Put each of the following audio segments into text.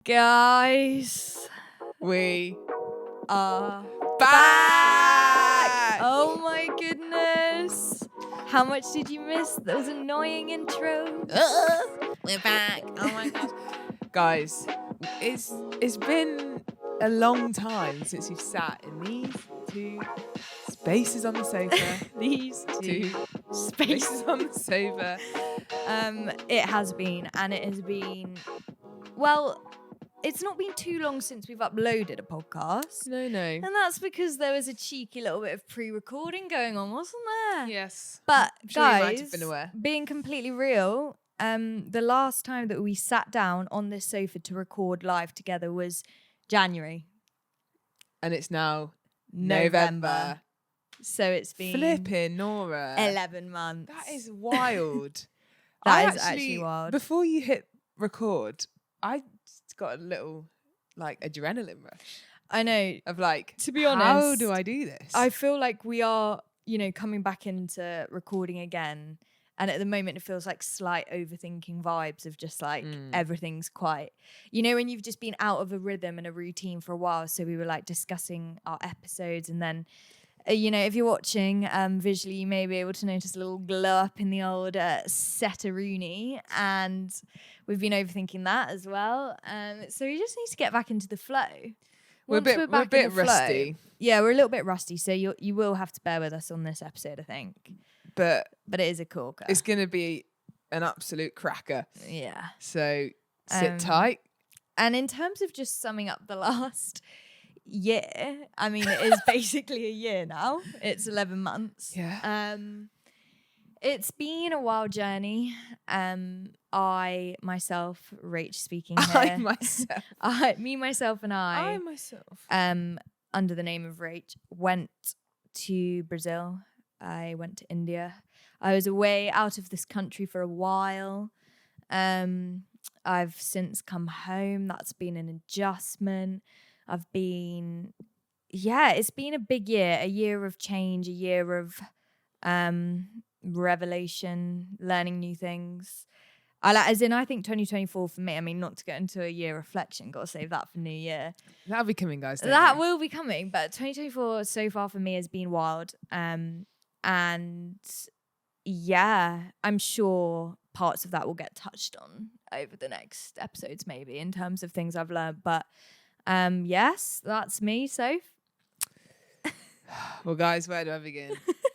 Guys, We are back! Oh my goodness. How much did you miss those annoying intros? We're back. Oh my gosh. Guys, it's been a long time since we've sat in these two spaces on the sofa. These two Spaces on the sofa. It has been, and it has been, well, it's not been too long since we've uploaded a podcast. No. And that's because there was a cheeky little bit of pre-recording going on, wasn't there? Yes. But I'm sure you guys, might have been aware. being completely real, the last time that we sat down on this sofa to record live together was January. And it's now November. So it's been Flipping Nora. 11 months. That is wild. That is actually wild. Before you hit record, I just got a little adrenaline rush I know. of To be honest, how do I do this? I feel like we are, coming back into recording again. And at the moment, it feels like slight overthinking vibes of just everything's quite, when you've just been out of a rhythm and a routine for a while. So we were discussing our episodes, and then, if you're watching visually, you may be able to notice a little glow up in the old Rooney, and we've been overthinking that as well. So we just need to get back into the flow. We're a bit rusty. Yeah, we're a little bit rusty, so you will have to bear with us on this episode, I think. But it is a corker. It's going to be an absolute cracker. Yeah. So sit tight. And in terms of just summing up the last year, I mean, it is basically a year now. It's 11 months. Yeah. It's been a wild journey. I myself, Rach speaking here. Me, myself, and I myself. Under the name of Rach, went to Brazil. I went to India. I was away out of this country for a while. I've since come home. That's been an adjustment. It's been a big year, a year of change, a year of revelation, learning new things. I think 2024 for me, I mean, not to get into a year reflection, got to save that for New Year. That'll be coming, guys. That will be coming, but 2024 so far for me has been wild. And yeah, I'm sure parts of that will get touched on over the next episodes, maybe, in terms of things I've learned. But yes, that's me, Soph. Well, guys, where do I begin?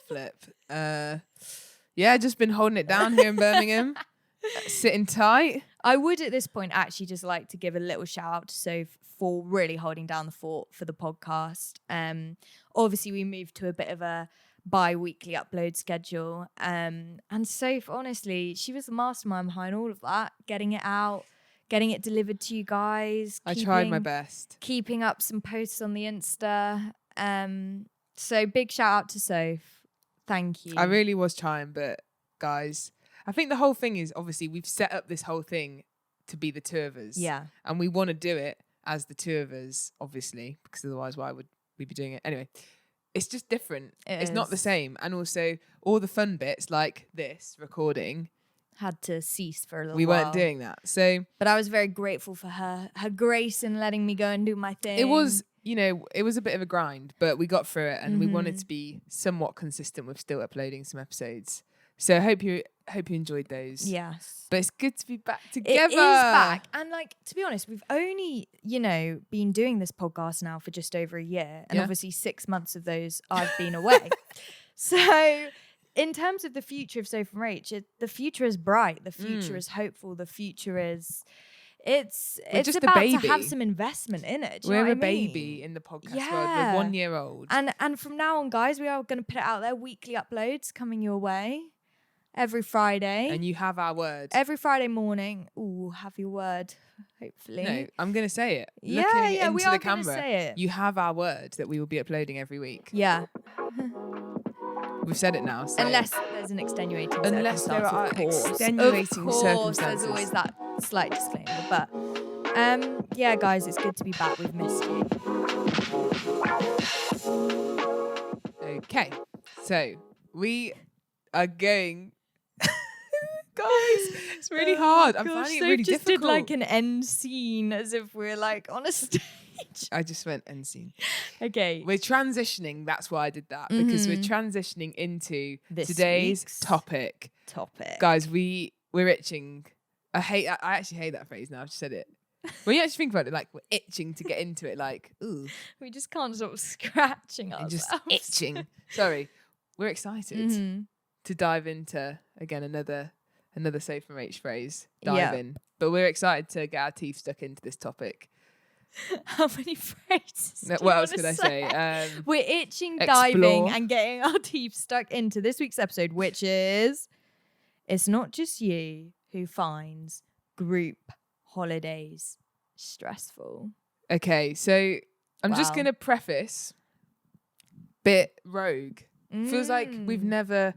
Flip. Just been holding it down here in Birmingham. Sitting tight. I would at this point actually just like to give a little shout out to Soph for really holding down the fort for the podcast. Obviously, we moved to a bit of a bi-weekly upload schedule. And Soph, honestly, she was the mastermind behind all of that, getting it out, getting it delivered to you guys. I tried my best. Keeping up some posts on the Insta. So big shout out to Soph. Thank you. I really was trying, but guys, I think the whole thing is, obviously, we've set up this whole thing to be the two of us. Yeah. And we want to do it as the two of us, obviously, because otherwise why would we be doing it? Anyway, it's just different. It's not the same. And also, all the fun bits, like this recording, had to cease for a little while. We weren't doing that. But I was very grateful for her grace in letting me go and do my thing. It was, it was a bit of a grind, but we got through it, and we wanted to be somewhat consistent with still uploading some episodes. So I hope you enjoyed those. Yes. But it's good to be back together. It is back. And to be honest, we've only, been doing this podcast now for just over a year. And obviously 6 months of those I've been away. So in terms of the future of Soph and Rach, the future is bright. The future is hopeful. The future is... It's just about a baby. to have some investment in it. We're a baby in the podcast world. We're 1 year old. And from now on, guys, we are going to put it out there. Weekly uploads coming your way. Every Friday. And you have our word. Every Friday morning. Ooh, have your word, hopefully. No, I'm going to say it. Yeah, into we are the camera. Say it. You have our word that we will be uploading every week. Yeah. We've said it now. So. Unless there's an extenuating circumstance, there are of course. extenuating of course, circumstances. There's always that slight disclaimer. But yeah, guys, it's good to be back. We've missed you. Okay, so we are going Guys, it's really hard. I'm finding it really just difficult. Did like an end scene as if we're like on a stage. I just went end scene. Okay. We're transitioning. That's why I did that. Because we're transitioning into today's topic. Guys, we're itching. I actually hate that phrase now. I've just said it. When you actually think about it, like we're itching to get into it, like, ooh. We just can't stop scratching ourselves. Just itching. Sorry. We're excited to dive into, again, another Safe from H phrase. Dive in. But we're excited to get our teeth stuck into this topic. How many phrases? What else could I say? We're itching, explore. diving, and getting our teeth stuck into this week's episode, which is it's not just you who finds group holidays stressful. Okay, so I'm just going to preface bit rogue. Feels like we've never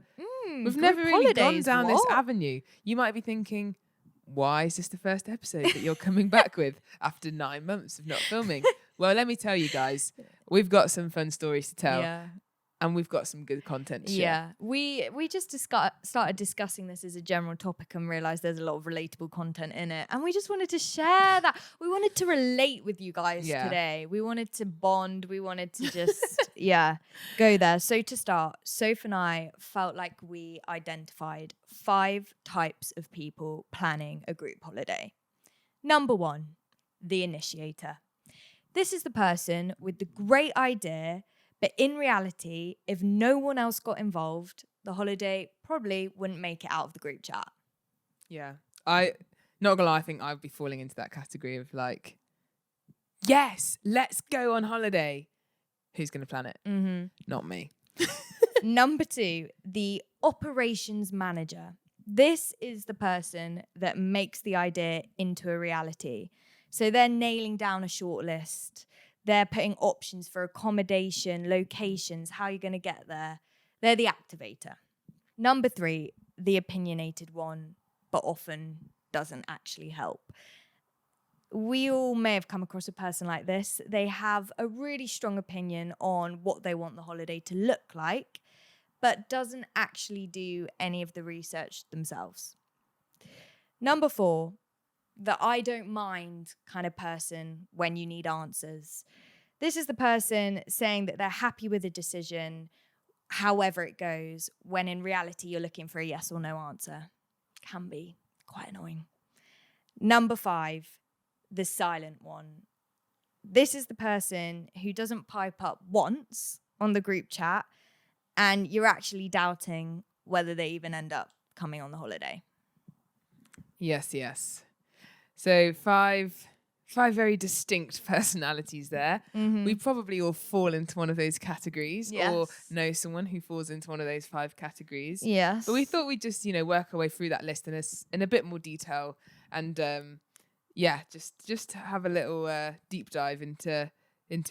really gone down this avenue. You might be thinking, why is this the first episode that you're coming back with after 9 months of not filming? Well, let me tell you guys, we've got some fun stories to tell. Yeah. And we've got some good content to share. Yeah, we just started discussing this as a general topic and realised there's a lot of relatable content in it. And we just wanted to share that. We wanted to relate with you guys today. We wanted to bond. We wanted to just, go there. So to start, Soph and I felt like we identified 5 types of people planning a group holiday. Number 1, the initiator. This is the person with the great idea, but in reality, if no one else got involved, the holiday probably wouldn't make it out of the group chat. Yeah. Not gonna lie, I think I'd be falling into that category of like, yes, let's go on holiday. Who's gonna plan it? Mm-hmm. Not me. Number 2, the operations manager. This is the person that makes the idea into a reality. So they're nailing down a short list. They're putting options for accommodation, locations, how you're going to get there. They're the activator. Number 3, the opinionated one, but often doesn't actually help. We all may have come across a person like this. They have a really strong opinion on what they want the holiday to look like, but doesn't actually do any of the research themselves. Number 4, the I don't mind kind of person when you need answers. This is the person saying that they're happy with a decision, however it goes, when in reality you're looking for a yes or no answer. Can be quite annoying. Number 5, the silent one. This is the person who doesn't pipe up once on the group chat, and you're actually doubting whether they even end up coming on the holiday. Yes. So 5 very distinct personalities there. Mm-hmm. We probably all fall into one of those categories or know someone who falls into one of those 5 categories. Yes. But we thought we'd just, work our way through that list in a bit more detail and just have a little deep dive into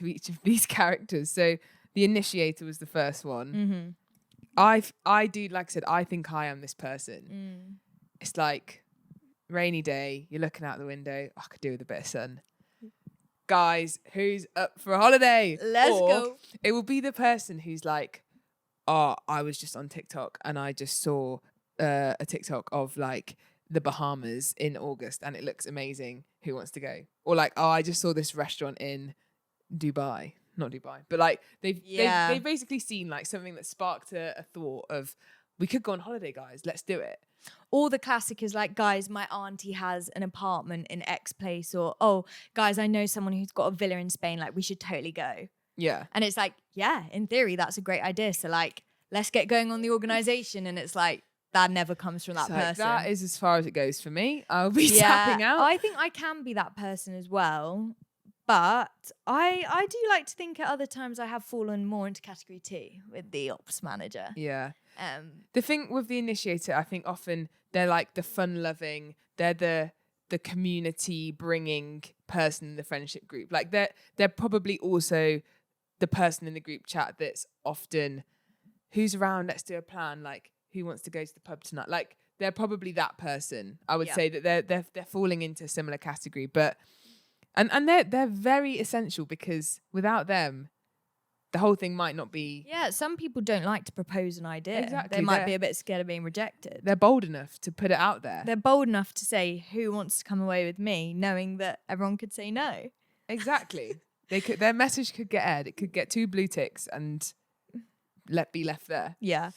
each of these characters. So the initiator was the first one. Mm-hmm. I do, like I said, I think I am this person. It's like rainy day, you're looking out the window, I could do with a bit of sun. Guys, who's up for a holiday? Let's go. It will be the person who's like, oh, I was just on TikTok and I just saw a TikTok of like the Bahamas in August and it looks amazing. Who wants to go? Or like, oh, I just saw this restaurant in Dubai. Not Dubai, but like they've basically seen like something that sparked a thought of, we could go on holiday, guys. Let's do it. Or the classic is like, guys, my auntie has an apartment in X place, or, oh, guys, I know someone who's got a villa in Spain. Like, we should totally go. Yeah. And it's like, yeah, in theory, that's a great idea. So like, let's get going on the organization. And it's like, that never comes from that person. That is as far as it goes for me. I'll be tapping out. I think I can be that person as well. But I do like to think at other times I have fallen more into category 2 with the ops manager. Yeah. The thing with the initiator, I think often they're like the fun-loving, they're the community-bringing person in the friendship group. Like they're probably also the person in the group chat that's often, who's around, let's do a plan, like who wants to go to the pub tonight? Like they're probably that person. I would say that they're falling into a similar category, but and they're very essential because without them, the whole thing might not be. Yeah, some people don't like to propose an idea. Exactly, They might be a bit scared of being rejected. They're bold enough to put it out there. They're bold enough to say, who wants to come away with me, knowing that everyone could say no. Exactly. Their message could get aired. It could get 2 blue ticks and be left there. Yeah.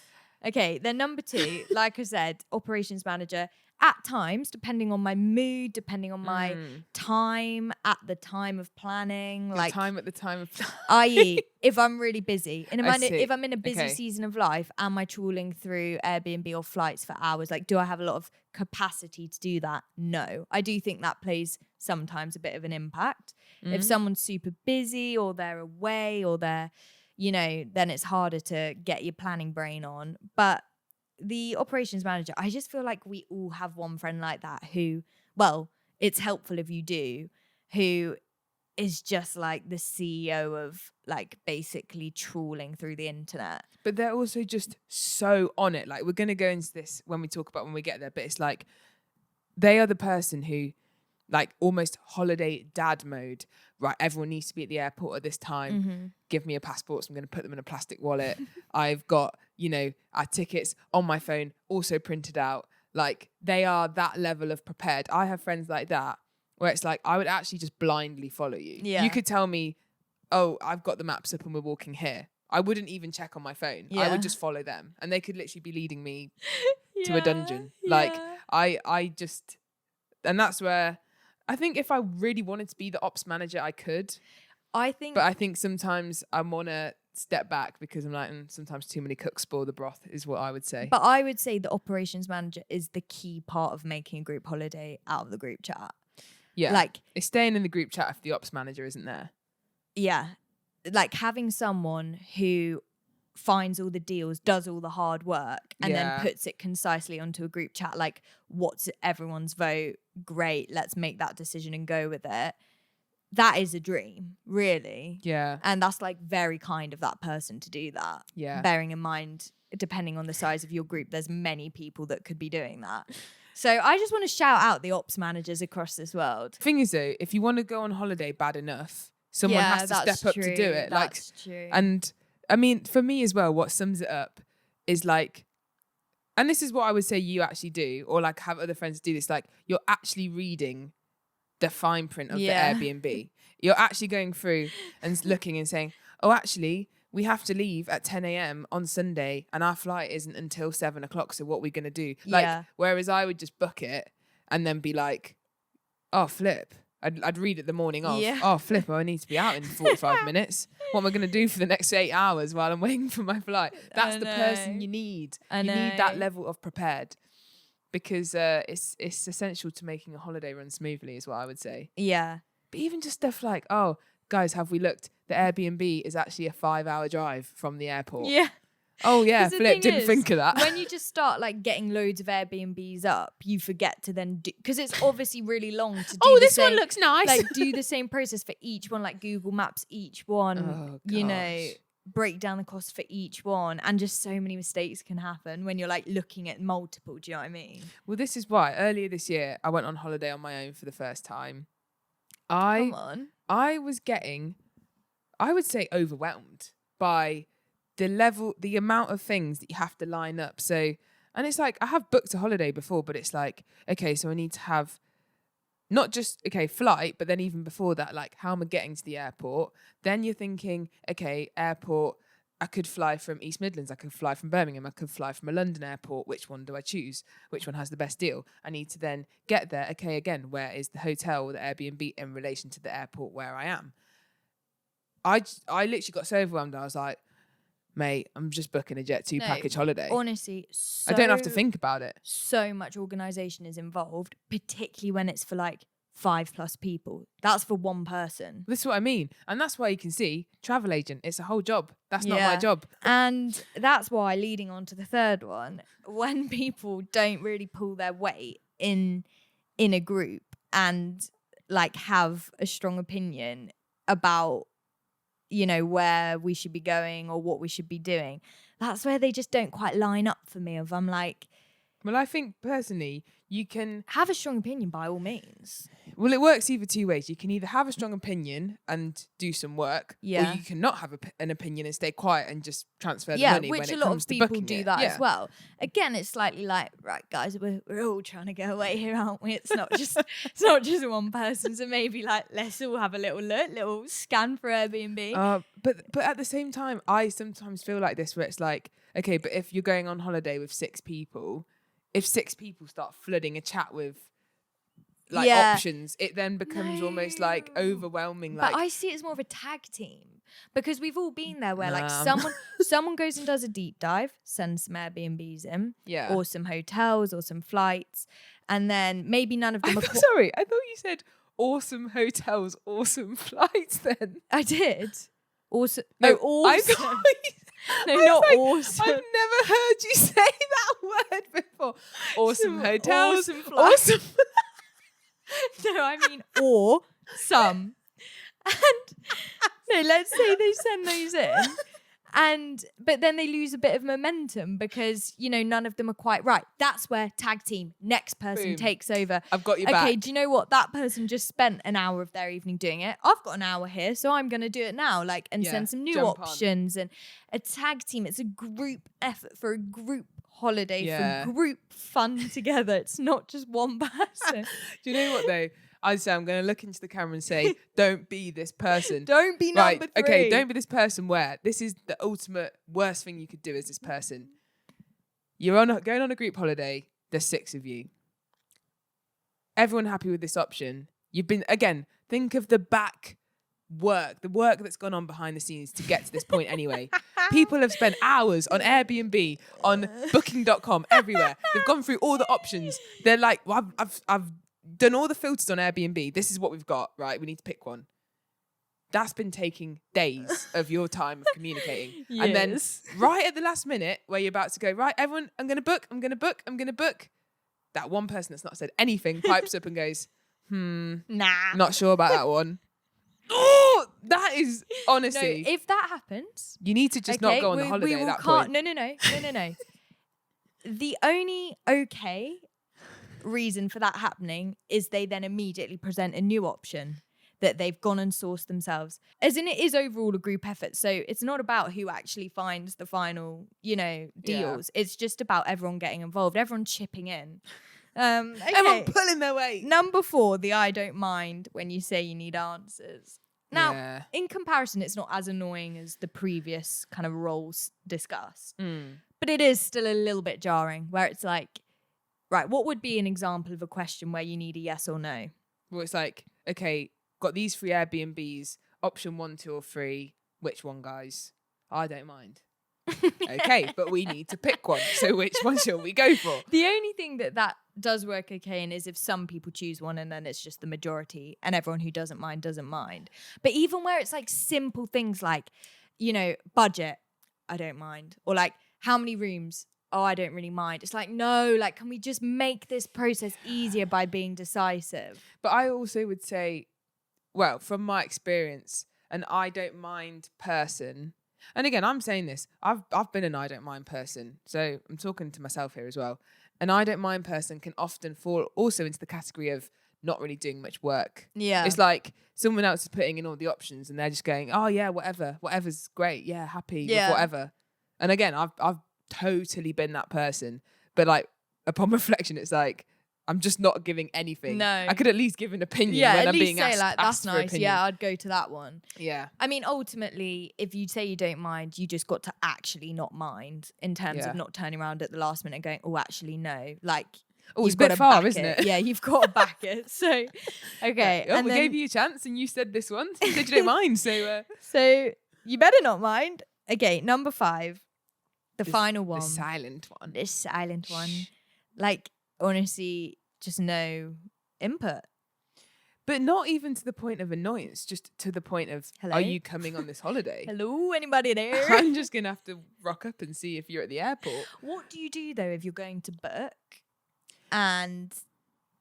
Okay, then number 2, like I said, operations manager. At times, depending on my mood, depending on my time at the time of planning, Your like time at the time of i.e., if I'm really busy, if I'm in a busy Okay. season of life, am I trawling through Airbnb or flights for hours? Like, do I have a lot of capacity to do that? No. I do think that plays sometimes a bit of an impact. If someone's super busy or they're away or they're, then it's harder to get your planning brain on. But the operations manager, I just feel like we all have one friend like that who, well, it's helpful if you do, who is just like the CEO of like basically trawling through the internet. But they're also just so on it. Like, we're going to go into this when we get there, but it's like they are the person who, like, almost holiday dad mode, right? Everyone needs to be at the airport at this time. Give me a passport, so I'm going to put them in a plastic wallet. I've got, our tickets on my phone, also printed out. Like, they are that level of prepared. I have friends like that where it's like, I would actually just blindly follow you. Yeah. You could tell me, oh, I've got the maps up and we're walking here. I wouldn't even check on my phone. Yeah. I would just follow them. And they could literally be leading me to a dungeon. Like, I just, and that's where, I think if I really wanted to be the ops manager, I could. But I think sometimes I want to step back because I'm like, sometimes too many cooks spoil the broth is what I would say. But I would say the operations manager is the key part of making a group holiday out of the group chat. Yeah. Like, it's staying in the group chat if the ops manager isn't there. Yeah. Like having someone who finds all the deals, does all the hard work, and then puts it concisely onto a group chat. Like, what's everyone's vote? Great. Let's make that decision and go with it. That is a dream, really. Yeah. And that's like very kind of that person to do that. Yeah. Bearing in mind, depending on the size of your group, there's many people that could be doing that. So I just want to shout out the ops managers across this world. Thing is though, if you want to go on holiday bad enough, someone has to step up to do it. That's true. And I mean, for me as well, what sums it up is like, and this is what I would say you actually do, or like have other friends do this, like you're actually reading the fine print of the Airbnb. You're actually going through and looking and saying, oh, actually, we have to leave at 10 a.m. on Sunday and our flight isn't until 7 o'clock. So what are we going to do? Like, whereas I would just book it and then be like, oh, flip. I'd read it the morning of. Yeah. Oh, flip. I need to be out in 45 minutes. What am I going to do for the next 8 hours while I'm waiting for my flight? That's the person you need. You need that level of prepared. Because it's essential to making a holiday run smoothly is what I would say. Yeah. But even just stuff like, oh, guys, have we looked? The Airbnb is actually a 5-hour drive from the airport. Yeah. Oh, yeah, flip, didn't think of that. When you just start like getting loads of Airbnbs up, you forget to then do, because it's obviously really long to do this one looks nice. Like do the same process for each one, like Google Maps each one, break down the cost for each one, and just so many mistakes can happen when you're like looking at multiple. Do you know what I mean? Well, this is why earlier this year I went on holiday on my own for the first time. I was getting, I would say, overwhelmed by the amount of things that you have to line up. So, and it's like, I have booked a holiday before, but it's like, okay, so I need to have not just, flight, but then even before that, like, how am I getting to the airport? Then you're thinking, okay, airport, I could fly from East Midlands, I could fly from Birmingham, I could fly from a London airport. Which one do I choose? Which one has the best deal? I need to then get there. Okay, again, where is the hotel or the Airbnb in relation to the airport where I am? I literally got so overwhelmed. I was like, mate, I'm just booking a Jet2 package holiday. Honestly, I don't have to think about it. So much organisation is involved, particularly when it's for like 5+ people. That's for one person. This is what I mean. And that's why you can see travel agent, it's a whole job. That's not my job. And that's why, leading on to the third one, when people don't really pull their weight in a group and like have a strong opinion about, where we should be going or what we should be doing, that's where they just don't quite line up for me. Well, I think personally, you can have a strong opinion by all means. Well, it works either two ways. You can either have a strong opinion and do some work, or you can not have an opinion and stay quiet and just transfer the money when it comes to booking it. Which a lot of people do that as well. Again, it's slightly like, right, guys, we're all trying to get away here, aren't we? It's not just one person. So maybe like let's all have a little scan for Airbnb. But at the same time, I sometimes feel like this, where it's like, okay, but if you're going on holiday with 6 people, if 6 people start flooding a chat with options, it then becomes almost like overwhelming. But I see it as more of a tag team, because we've all been there where like someone goes and does a deep dive, sends some Airbnbs in, or some hotels or some flights, and then maybe none of them are sorry, I thought you said awesome hotels, awesome flights then. I did. Awesome. No, awesome. No, not like, awesome. I've never heard you say that word before. Awesome hotels, awesome flights. Awesome. No, I mean or some. And no, let's say they send those in, but then they lose a bit of momentum because none of them are quite right. That's where tag team, next person takes over. I've got you back. Okay, do you know what? That person just spent an hour of their evening doing it. I've got an hour here, so I'm going to do it now. And send some new options. And a tag team, it's a group effort for a group holiday, for group fun together. It's not just one person. Do you know what though? I say I'm going to look into the camera and say, don't be this person. Don't be number 3. Okay, don't be this person where this is the ultimate worst thing you could do as this person. You're going on a group holiday. There's 6 of you. Everyone happy with this option. You've been, again, think of the work that's gone on behind the scenes to get to this point anyway. People have spent hours on Airbnb, on booking.com, everywhere. They've gone through all the options. They're like, well, I've done all the filters on Airbnb. This is what we've got, right? We need to pick one. That's been taking days of your time of communicating. Yes. And then right at the last minute where you're about to go, right, everyone, I'm going to book. That one person that's not said anything pipes up and goes, nah, not sure about that one. Oh, that is honestly. No, if that happens, you need to just not go on the holiday at that point. No. The only reason for that happening is they then immediately present a new option that they've gone and sourced themselves. As in, it is overall a group effort. So it's not about who actually finds the final, deals. Yeah. It's just about everyone getting involved, everyone chipping in. Okay. Everyone pulling their weight. Number 4, the I don't mind when you say you need answers. Now, in comparison, it's not as annoying as the previous kind of roles discussed. But it is still a little bit jarring, where it's like, right, what would be an example of a question where you need a yes or no? Well, it's like, okay, got these 3 Airbnbs, option 1, 2 or 3. Which one, guys? I don't mind. Okay, but we need to pick one. So which one shall we go for? The only thing that does work okay in is if some people choose one and then it's just the majority and everyone who doesn't mind. But even where it's like simple things like, budget, I don't mind. Or like, how many rooms? Oh, I don't really mind. It's like, no, like, can we just make this process easier by being decisive? But I also would say, well, from my experience, an I don't mind person. And again, I'm saying this. I've been an I don't mind person. So I'm talking to myself here as well. An I don't mind person can often fall also into the category of not really doing much work. Yeah. It's like someone else is putting in all the options and they're just going, oh yeah, whatever's great. Yeah, happy with whatever. And again, I've totally been that person. But like upon reflection, it's like, I'm just not giving anything. No. I could at least give an opinion when I'm being asked. Yeah, at least say like, that's nice. Opinion. Yeah, I'd go to that one. Yeah. I mean, ultimately, if you say you don't mind, you just got to actually not mind in terms of not turning around at the last minute and going, oh, actually, no. Like, it's a bit far, isn't it? Yeah, you've got to back it. So, okay. Yeah. And we gave you a chance and you said this one. You said you don't mind. So you better not mind. Okay, number 5. The final one. The silent one. This silent one. Like, honestly, just no input. But not even to the point of annoyance, just to the point of, hello? Are you coming on this holiday? Hello, anybody there? I'm just going to have to rock up and see if you're at the airport. What do you do, though, if you're going to book and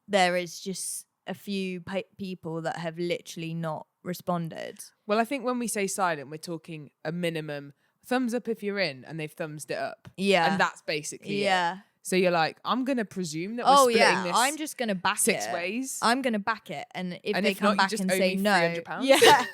there is just a few people that have literally not responded? Well, I think when we say silent, we're talking a minimum thumbs up if you're in and they've thumbsed it up. Yeah. And that's basically it. So you're like, I'm going to presume that we're Oh splitting yeah, this I'm just gonna back six it. ways. I'm gonna back it, and if And they if come not, you back just and owe say me no, £300. yeah,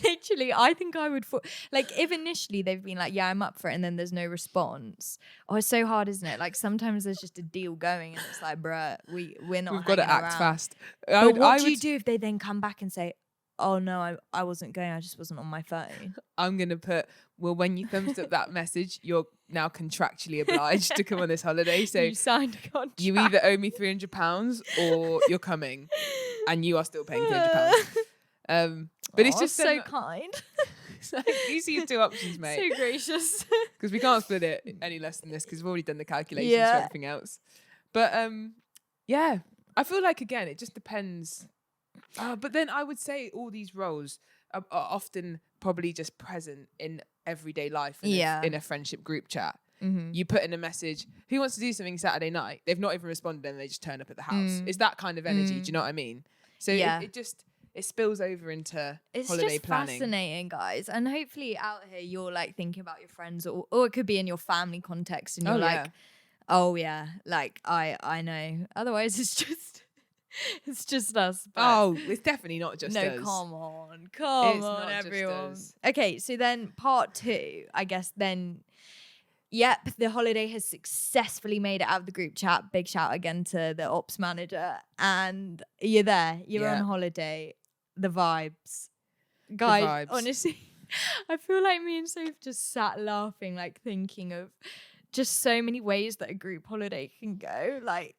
literally, I think I would. Like, if initially they've been like, yeah, I'm up for it, and then there's no response. Oh, it's so hard, isn't it? Like sometimes there's just a deal going, and it's like, bruh, we're not. We've got to hanging act around. fast. But what do you do if they then come back and say, oh no, I wasn't going, I just wasn't on my phone? I'm going to put, well, when you thumbs up that message, you're now contractually obliged to come on this holiday. So you signed a contract. you either owe me £300 or you're coming, and you are still paying £300. But it's just so kind. It's like, these are your two options, mate. So gracious. Because we can't split it any less than this, because we've already done the calculations Yeah. for everything else. But yeah, I feel like, again, it just depends. But then I would say all these roles are often probably just present in everyday life in a friendship group chat. Mm-hmm. You put in a message, who wants to do something Saturday night? They've not even responded and they just turn up at the house. It's that kind of energy. Do you know what I mean? So it spills over into holiday planning. It's fascinating, guys. And hopefully out here you're like thinking about your friends, or it could be in your family context, and you're oh yeah, like I know. Otherwise it's just us. Oh, it's definitely not just us. No, come on, everyone. Okay, so then part 2, I guess then. Yep, the holiday has successfully made it out of the group chat. Big shout again to the ops manager. And you're there. You're on holiday. The vibes. Guys, honestly, I feel like me and Soph just sat laughing, like thinking of just so many ways that a group holiday can go. Like,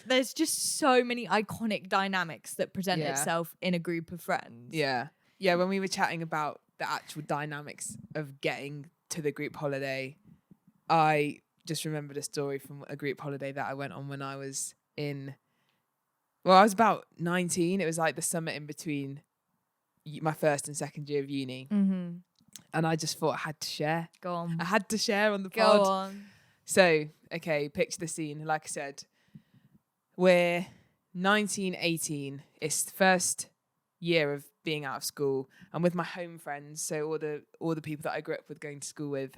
there's just so many iconic dynamics that present itself in a group of friends. Yeah. Yeah, when we were chatting about the actual dynamics of getting to the group holiday, I just remembered a story from a group holiday that I went on when I was I was about 19. It was like the summer in between my first and second year of uni. Mm-hmm. And I just thought I had to share. Go on. I had to share on the pod. Go on. So, okay, picture the scene. Like I said, we're 19, 18. It's the first year of being out of school. I'm with my home friends, so all the people that I grew up with going to school with.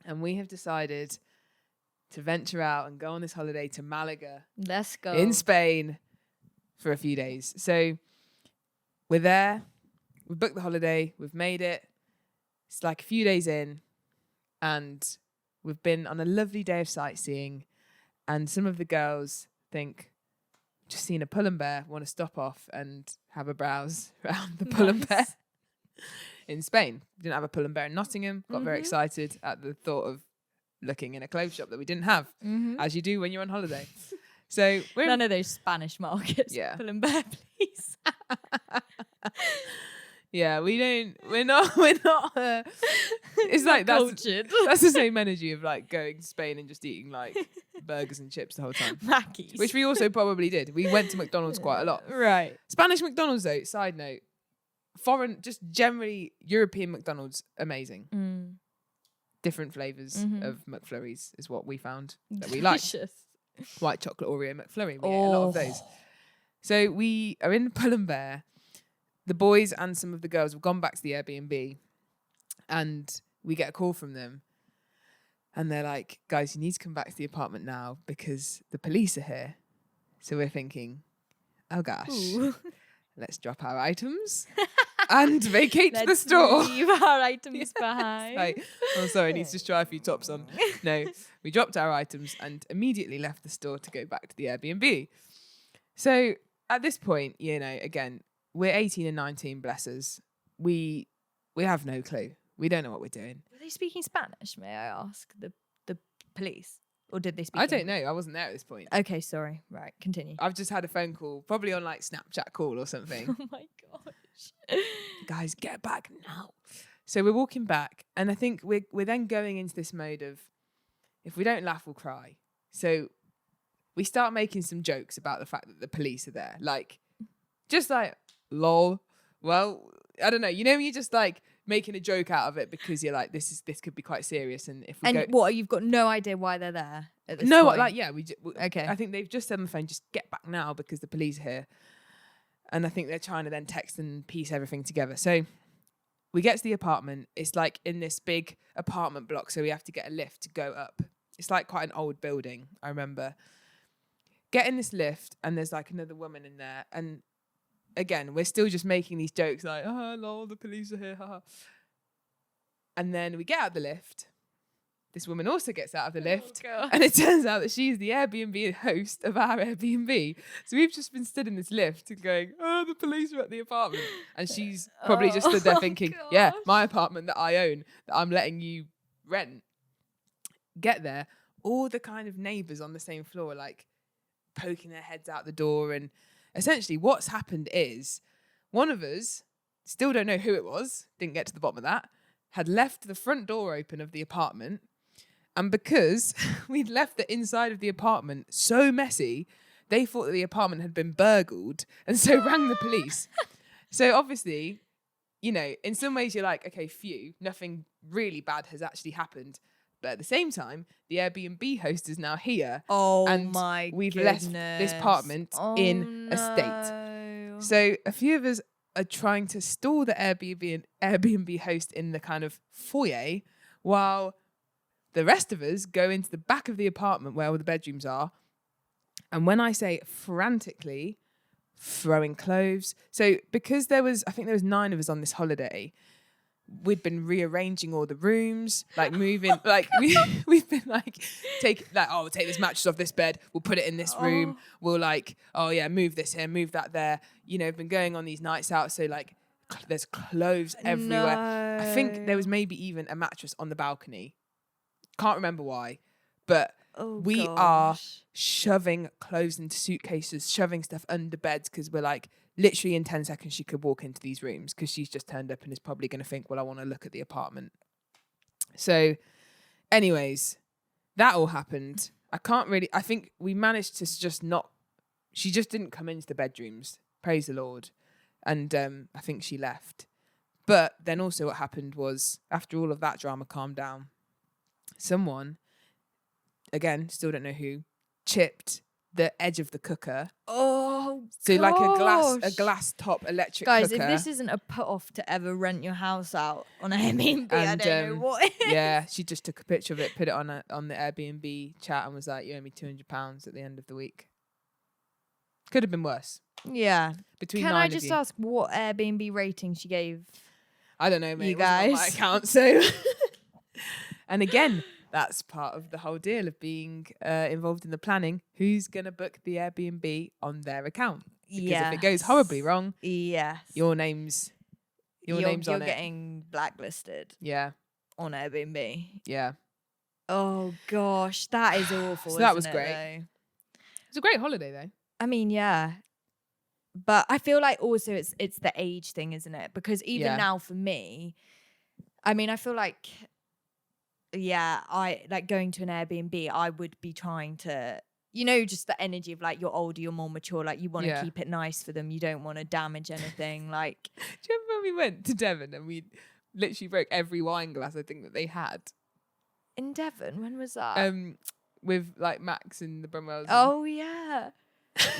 And we have decided to venture out and go on this holiday to Malaga. Let's go. In Spain for a few days. So we're there. We've booked the holiday. We've made it. It's like a few days in. And we've been on a lovely day of sightseeing. And some of the girls think, just seen a pull and bear, want to stop off and have a browse around the pull and bear. In Spain. We didn't have a pull and bear in Nottingham. Got very excited at the thought of looking in a clothes shop that we didn't have, as you do when you're on holiday. So we're none of those Spanish markets. Yeah. Pull and bear, please. Yeah, we're not. It's like that's the same energy of like going to Spain and just eating like burgers and chips the whole time. Mackies. Which we also probably did. We went to McDonald's quite a lot. Right. Spanish McDonald's though, side note. Foreign, just generally European McDonald's, amazing. Different flavours of McFlurries is what we found that we like. White chocolate Oreo McFlurry. We ate a lot of those. So we are in Pull and Bear. The boys and some of the girls have gone back to the Airbnb, and we get a call from them. And they're like, guys, you need to come back to the apartment now because the police are here. So we're thinking, oh gosh, let's drop our items and vacate the store. Leave our items behind. Like, oh, sorry, I need to just try a few tops on. No, we dropped our items and immediately left the store to go back to the Airbnb. So at this point, you know, again, we're 18 and 19, bless us. We have no clue. We don't know what we're doing. Were they speaking Spanish, may I ask? The police? Or did they speak I don't know. I wasn't there at this point. Okay, sorry. Right, continue. I've just had a phone call, probably on like Snapchat call or something. Oh my gosh. Guys, get back now. So we're walking back, and I think we're then going into this mode of, if we don't laugh, we'll cry. So we start making some jokes about the fact that the police are there. Like, just like, lol. Well, I don't know. You know, you're just like making a joke out of it because you're like, this could be quite serious. And if we you've got no idea why they're there at this point? Like, yeah, okay. I think they've just said on the phone, just get back now because the police are here. And I think they're trying to then text and piece everything together. So we get to the apartment. It's like in this big apartment block, so we have to get a lift to go up. it's like quite an old building. I remember getting this lift, and there's like another woman in there, and again, we're still just making these jokes like, oh, lol, the police are here, haha. And then we get out of the lift. This woman also gets out of the lift, and it turns out that she's the Airbnb host of our Airbnb. So we've just been stood in this lift and going, oh, the police are at the apartment. And she's probably just stood there thinking, yeah, my apartment that I own, that I'm letting you rent. Get there, all the kind of neighbours on the same floor, like poking their heads out the door. And essentially what's happened is one of us, still don't know who it was, didn't get to the bottom of that, had left the front door open of the apartment. And because we'd left the inside of the apartment so messy, they thought that the apartment had been burgled, and so rang the police. So obviously, you know, in some ways you're like, okay, phew, nothing really bad has actually happened. But at the same time, the Airbnb host is now here. Oh, and my we've goodness. left this apartment in a state. So a few of us are trying to stall the Airbnb host in the kind of foyer, while the rest of us go into the back of the apartment where all the bedrooms are. And when I say frantically throwing clothes, so because I think there was 9 of us on this holiday, we'd been rearranging all the rooms, like moving, like we've been like, take this mattress off this bed, we'll put it in this room, we'll like, oh yeah, move this here, move that there. You know, been going on these nights out, so like there's clothes everywhere. No. I think there was maybe even a mattress on the balcony. Can't remember why, but we are shoving clothes into suitcases, shoving stuff under beds, because we're like, literally in 10 seconds she could walk into these rooms, because she's just turned up and is probably going to think, well, I want to look at the apartment. So anyways, that all happened. I think we managed to she just didn't come into the bedrooms, praise the Lord. And I think she left. But then also what happened was, after all of that drama calmed down, someone, again, still don't know who, chipped the edge of the cooker. Oh, so gosh. Like a glass top electric Guys, cooker. if this isn't a put off to ever rent your house out on Airbnb, I don't know what is. Yeah, she just took a picture of it, put it on the Airbnb chat, and was like, you owe me £200 at the end of the week. Could have been worse. Yeah. Between Can 9 I of just you. ask what Airbnb rating she gave? I don't know, mate. You It wasn't on my guys. account, so. And again, that's part of the whole deal of being involved in the planning. Who's going to book the Airbnb on their account? Because if it goes horribly wrong, your name's on it. You're getting blacklisted. Yeah. On Airbnb. Yeah. Oh gosh, that is awful. So that was isn't great. It, though? It's a great holiday though. I mean, yeah. But I feel like also it's the age thing, isn't it? Because even now for me, I mean, I feel like, I like going to an Airbnb, I would be trying to, you know, just the energy of like, you're older, you're more mature, like you want to keep it nice for them. You don't want to damage anything. Like, do you remember when we went to Devon and we literally broke every wine glass I think that they had? In Devon? When was that? With like Max and the Brumwells. Oh, yeah.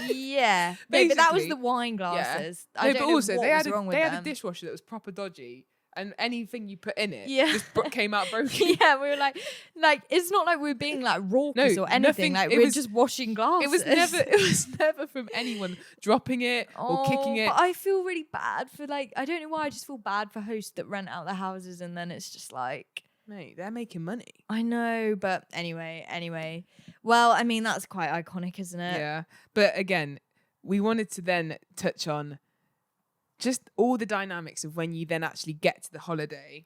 Yeah. No, but that was the wine glasses. Yeah. I don't know also what they was had wrong with they had them. a dishwasher that was proper dodgy, and anything you put in it just came out broken. Yeah, we were like it's not like we're being like raucous or anything. Like we're just washing glasses. It was never from anyone dropping it or kicking it. But I feel really bad for like, I don't know why, I just feel bad for hosts that rent out their houses and then it's just like, mate, they're making money. I know, but anyway. Well, I mean, that's quite iconic, isn't it? Yeah. But again, we wanted to then touch on just all the dynamics of when you then actually get to the holiday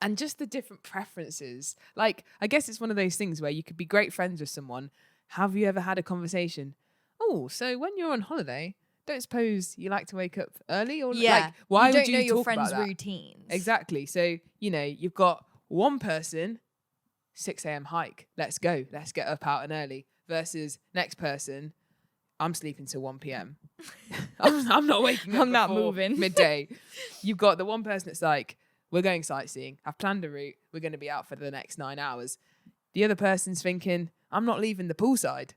and just the different preferences. Like, I guess it's one of those things where you could be great friends with someone. Have you ever had a conversation? Oh, so when you're on holiday, don't suppose you like to wake up early? Or like, why you would don't you know your talk friends' about that? routines. Exactly. So, you know, you've got one person, 6 a.m. hike. Let's go. Let's get up out and early. Versus next person, I'm sleeping till 1 p.m. I'm not waking up. I'm not before moving. midday. You've got the one person that's like, we're going sightseeing. I've planned a route. We're going to be out for the next 9 hours. The other person's thinking, I'm not leaving the poolside.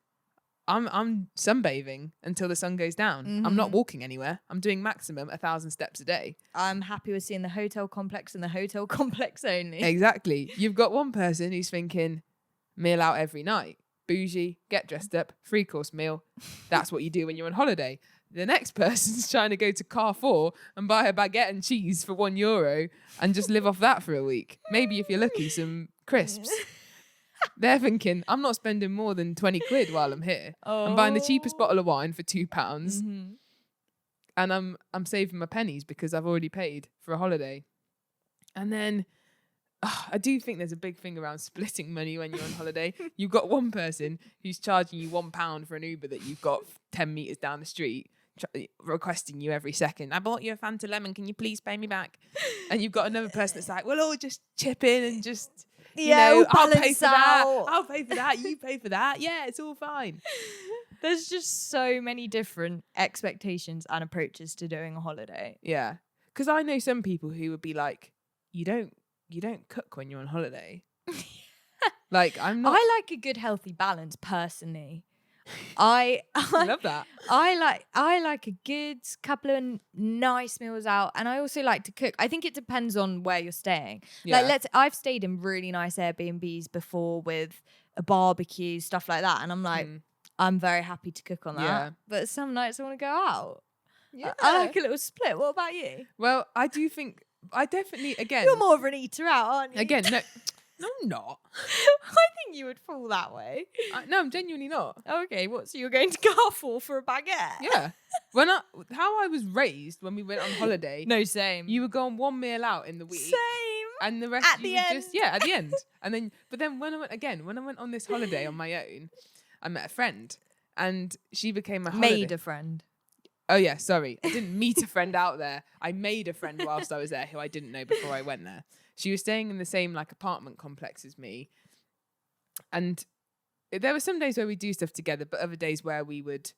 I'm sunbathing until the sun goes down. Mm-hmm. I'm not walking anywhere. I'm doing maximum 1,000 steps a day. I'm happy with seeing the hotel complex and the hotel complex only. Exactly. You've got one person who's thinking, meal out every night. Bougie, get dressed up, 3-course meal. That's what you do when you're on holiday. The next person's trying to go to Carrefour and buy a baguette and cheese for €1 and just live off that for a week. Maybe if you're lucky, some crisps. They're thinking, I'm not spending more than 20 quid while I'm here. I'm buying the cheapest bottle of wine for £2. Mm-hmm. And I'm saving my pennies because I've already paid for a holiday. And then I do think there's a big thing around splitting money when you're on holiday. You've got one person who's charging you £1 for an Uber that you've got 10 meters down the street, requesting you every second. I bought you a Fanta lemon. Can you please pay me back? And you've got another person that's like, well, I'll just chip in and just, we'll I'll pay for that. out. I'll pay for that. You pay for that. Yeah, it's all fine. There's just so many different expectations and approaches to doing a holiday. Yeah. Because I know some people who would be like, you don't cook when you're on holiday. Like, I'm not. I like a good healthy balance personally. I love that. I like a good couple of nice meals out, and I also like to cook. I think it depends on where you're staying. Yeah. Like I've stayed in really nice Airbnbs before with a barbecue, stuff like that, and I'm like, I'm very happy to cook on that. Yeah. But some nights I want to go out. Yeah. I like a little split. What about you? Well, I do think I definitely, again, You're more of an eater out, aren't you? again, no, I'm not. I think you would fall that way. No, I'm genuinely not. Okay, so you're going to Carrefour for a baguette? Yeah. How I was raised when we went on holiday. No, same. You would go on one meal out in the week. Same. And the rest At you the would end. just, at the end. And then when I went on this holiday on my own, I met a friend and she became my holiday. Made a friend. Oh yeah, sorry. I didn't meet a friend out there. I made a friend whilst I was there who I didn't know before I went there. She was staying in the same apartment complex as me. And there were some days where we do stuff together, but other days where we would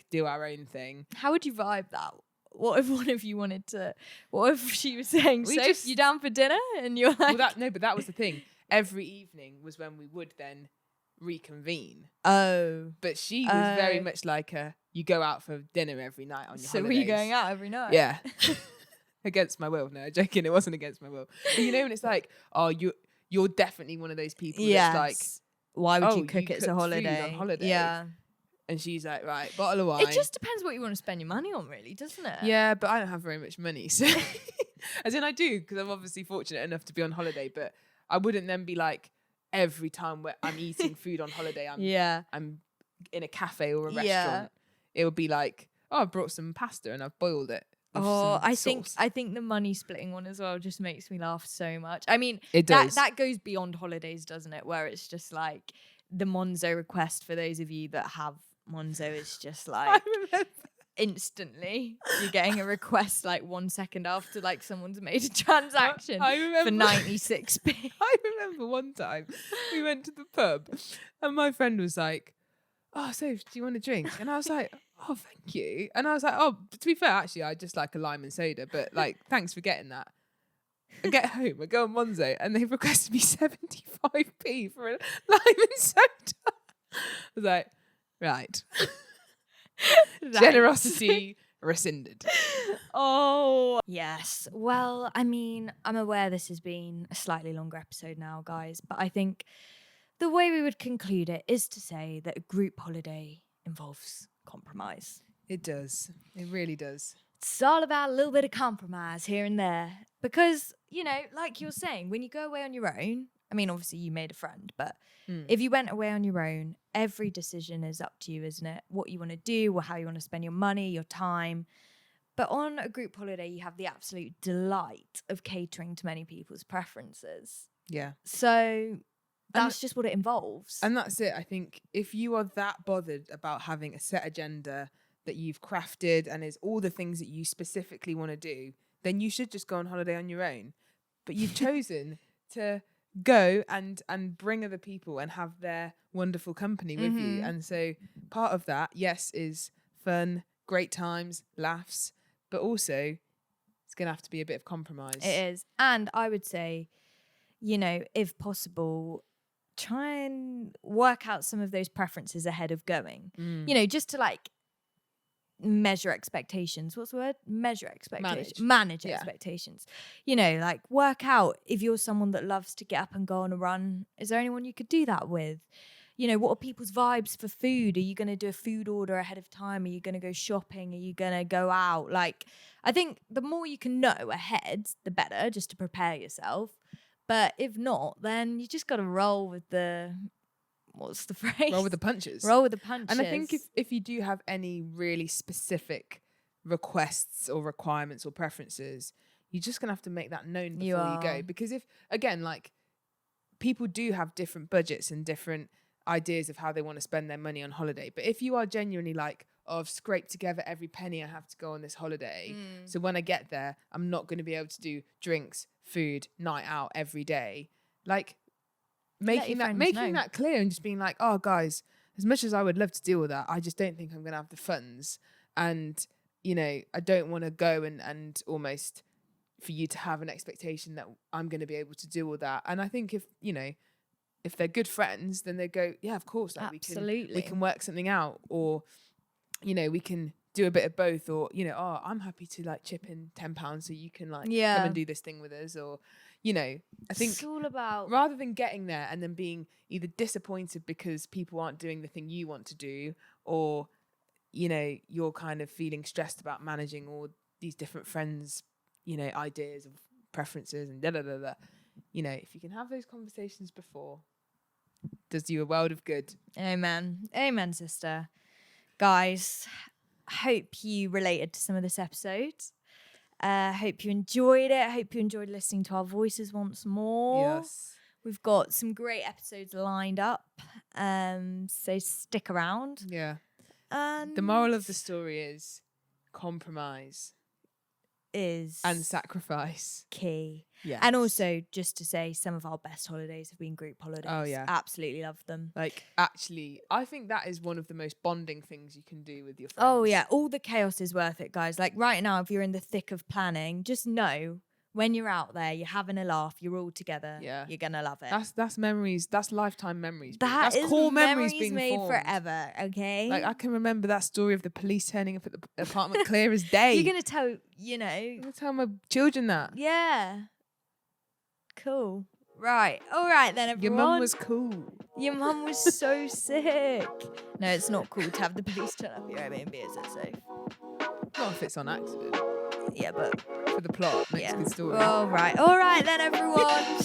do our own thing. How would you vibe that? What if one of you wanted to? What if she was saying, "So you down for dinner?" And you're like, but that was the thing. Every evening was when we would then reconvene. Oh, but she was very much like you go out for dinner every night on your holidays. So were you going out every night? Yeah. Against my will. No, joking. It wasn't against my will. But when it's like, oh, you're definitely one of those people that's like, why would you cook it as a food on holiday? Yeah. And she's like, right, bottle of wine. It just depends what you want to spend your money on, really, doesn't it? Yeah, but I don't have very much money. So, as in I do, because I'm obviously fortunate enough to be on holiday, but I wouldn't then be like, every time where I'm eating food on holiday, I'm in a cafe or a restaurant. Yeah. It would be like, oh, I brought some pasta and I've boiled it. I think the money splitting one as well just makes me laugh so much. I mean, it does. That goes beyond holidays, doesn't it? Where it's just like the Monzo request for those of you that have Monzo is just like instantly you're getting a request 1 second after someone's made a transaction for 96p. I remember one time we went to the pub and my friend was like, oh, so do you want a drink? And I was like, oh, thank you. And I was like, oh, to be fair, actually, I just like a lime and soda, but thanks for getting that. I get home, I go on Monzo, and they've requested me 75p for a lime and soda. I was like, right. Generosity rescinded. Oh, yes. Well, I mean, I'm aware this has been a slightly longer episode now, guys, but I think the way we would conclude it is to say that a group holiday involves compromise. It does. It really does. It's all about a little bit of compromise here and there. Because, like you're saying, when you go away on your own, I mean, obviously you made a friend, but if you went away on your own, every decision is up to you, isn't it? What you want to do or how you want to spend your money, your time. But on a group holiday, you have the absolute delight of catering to many people's preferences. Yeah. So that's just what it involves. And that's it. I think if you are that bothered about having a set agenda that you've crafted and is all the things that you specifically want to do, then you should just go on holiday on your own. But you've chosen to go and bring other people and have their wonderful company with you. And so part of that, yes, is fun, great times, laughs, but also it's going to have to be a bit of compromise. It is. And I would say, if possible, try and work out some of those preferences ahead of going. Just to measure expectations. What's the word? Measure expectations. Manage. Manage expectations. You know, like work out if you're someone that loves to get up and go on a run. Is there anyone you could do that with? You know, what are people's vibes for food? Are you going to do a food order ahead of time? Are you going to go shopping? Are you going to go out? Like, I think the more you can know ahead, the better, just to prepare yourself. But if not, then you just got to roll with the, what's the phrase? Roll with the punches. Roll with the punches. And I think if you do have any really specific requests or requirements or preferences, you're just going to have to make that known before you go. Because if, again, like, people do have different budgets and different ideas of how they want to spend their money on holiday. But if you are genuinely like, oh, I've scraped together every penny I have to go on this holiday, so when I get there, I'm not going to be able to do drinks, food, night out every day. Like, making that clear and just being like, oh, guys, as much as I would love to do all that, I just don't think I'm going to have the funds. And, you know, I don't want to go and almost for you to have an expectation that I'm going to be able to do all that. And I think if, you know, if they're good friends, then they go, yeah, of course, like, we can work something out, or, you know, we can do a bit of both, or, you know, oh, I'm happy to like chip in £10 so you can like come and do this thing with us, or, you know, I think it's all about, rather than getting there and then being either disappointed because people aren't doing the thing you want to do, or, you know, you're kind of feeling stressed about managing all these different friends, you know, ideas of preferences and you know, if you can have those conversations before, does you a world of good. Amen. Amen, sister. Guys, hope you related to some of this episode. Hope you enjoyed it. Hope you enjoyed listening to our voices once more. Yes. We've got some great episodes lined up. So stick around. Yeah. And the moral of the story is compromise is and sacrifice. Key. Yeah. And also, just to say, some of our best holidays have been group holidays. Oh, yeah. Absolutely love them. Like, actually, I think that is one of the most bonding things you can do with your friends. Oh, yeah. All the chaos is worth it, guys. Like, right now, if you're in the thick of planning, just know when you're out there, you're having a laugh, you're all together, you're going to love it. That's memories. That's lifetime memories. That's core memories being made formed. forever, okay? Like, I can remember that story of the police turning up at the apartment clear as day. You're going to tell, you know. I'm going to tell my children that. Yeah. Cool. Right. All right then, everyone. Your mum was cool. Your mum was so sick. No, it's not cool to have the police turn up your Airbnb, is it safe? Not if it's on accident. Yeah, but for the plot makes a good story. All right then, everyone.